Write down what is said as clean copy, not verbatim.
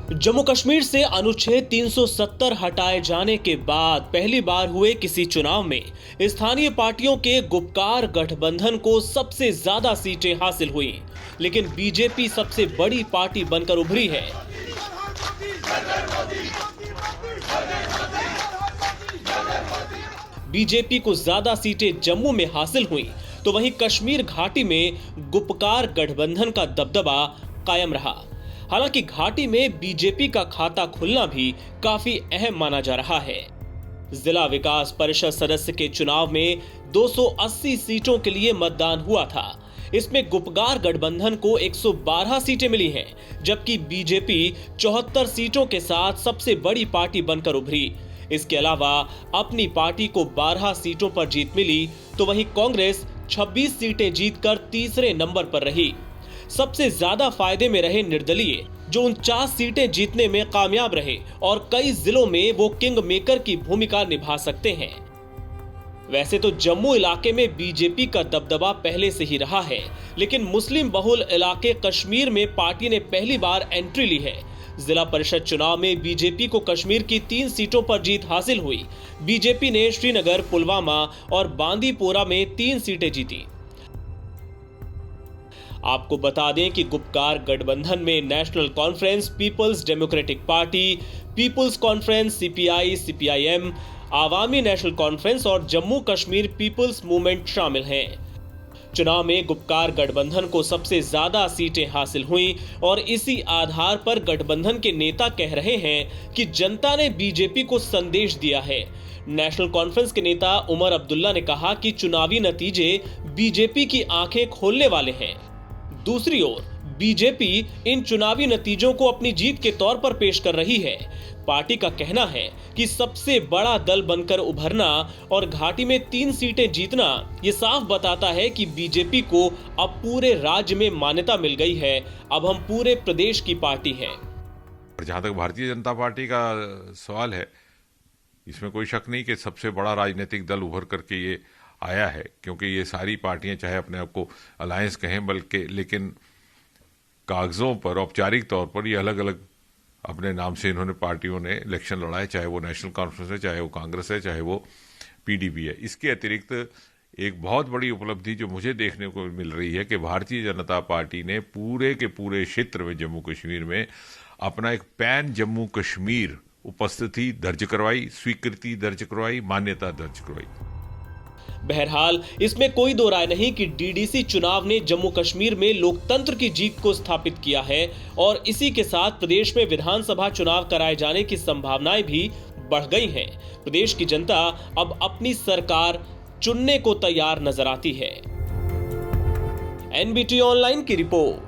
जम्मू कश्मीर से अनुच्छेद 370 हटाए जाने के बाद पहली बार हुए किसी चुनाव में स्थानीय पार्टियों के गुपकार गठबंधन को सबसे ज्यादा सीटें हासिल हुई, लेकिन बीजेपी सबसे बड़ी पार्टी बनकर उभरी है। बीजेपी को ज्यादा सीटें जम्मू में हासिल हुई, तो वहीं कश्मीर घाटी में गुपकार गठबंधन का दबदबा कायम रहा। हालांकि घाटी में बीजेपी का खाता खुलना भी काफी अहम माना जा रहा है। जिला विकास परिषद सदस्य के चुनाव में 280 सीटों के लिए मतदान हुआ था। इसमें गुपकार गठबंधन को 112 सीटें मिली हैं, जबकि बीजेपी 74 सीटों के साथ सबसे बड़ी पार्टी बनकर उभरी। इसके अलावा अपनी पार्टी को 12 सीटों पर जीत मिली, तो वहीं कांग्रेस 26 सीटें जीतकर तीसरे नंबर पर रही। सबसे ज्यादा फायदे में रहे निर्दलीय, जो 49 सीटें जीतने में कामयाब रहे और कई जिलों में वो किंग मेकर की भूमिका निभा सकते हैं। वैसे तो जम्मू इलाके में बीजेपी का दबदबा पहले से ही रहा है, लेकिन मुस्लिम बहुल इलाके कश्मीर में पार्टी ने पहली बार एंट्री ली है। जिला परिषद चुनाव में बीजेपी को कश्मीर की 3 सीटों पर जीत हासिल हुई। बीजेपी ने श्रीनगर, पुलवामा और बांदीपोरा में 3 सीटें जीती। आपको बता दें कि गुपकार गठबंधन में national conference, peoples democratic party, peoples conference, CPI, CPIM, Awami national conference और जम्मू कश्मीर पीपल्स मूवमेंट शामिल हैं। चुनाव में गुपकार गठबंधन को सबसे ज्यादा सीटें हासिल हुई और इसी आधार पर गठबंधन के नेता कह रहे हैं कि जनता ने बीजेपी को संदेश दिया है। नेशनल कॉन्फ्रेंस के नेता उमर अब्दुल्ला ने कहा कि चुनावी नतीजे बीजेपी की आंखें खोलने वाले हैं। दूसरी ओर बीजेपी इन चुनावी नतीजों को अपनी जीत के तौर पर पेश कर रही है। पार्टी का कहना है कि सबसे बड़ा दल बनकर उभरना और घाटी में 3 सीटें जीतना ये साफ बताता है कि बीजेपी को अब पूरे राज्य में मान्यता मिल गई है। अब हम पूरे प्रदेश की पार्टी हैं। जहां तक भारतीय जनता पार्टी का सवाल है, इसमें कोई शक नहीं कि सबसे बड़ा राजनीतिक दल उभर करके ये आया है, क्योंकि ये सारी पार्टियां चाहे अपने आप को अलायंस कहें, बल्कि लेकिन कागजों पर औपचारिक तौर पर ये अलग अलग अपने नाम से इन्होंने पार्टियों ने इलेक्शन लड़ा है, चाहे वो नेशनल कॉन्फ्रेंस है, चाहे वो कांग्रेस है, चाहे वो पीडीपी है। इसके अतिरिक्त एक बहुत बड़ी उपलब्धि जो मुझे देखने को मिल रही है कि भारतीय जनता पार्टी ने पूरे के पूरे क्षेत्र में, जम्मू कश्मीर में, अपना एक पैन जम्मू कश्मीर उपस्थिति दर्ज करवाई, स्वीकृति दर्ज करवाई, मान्यता दर्ज करवाई। बहरहाल इसमें कोई दो राय नहीं कि डीडीसी चुनाव ने जम्मू कश्मीर में लोकतंत्र की जीत को स्थापित किया है और इसी के साथ प्रदेश में विधानसभा चुनाव कराए जाने की संभावनाएं भी बढ़ गई हैं। प्रदेश की जनता अब अपनी सरकार चुनने को तैयार नजर आती है। एनबीटी ऑनलाइन की रिपोर्ट।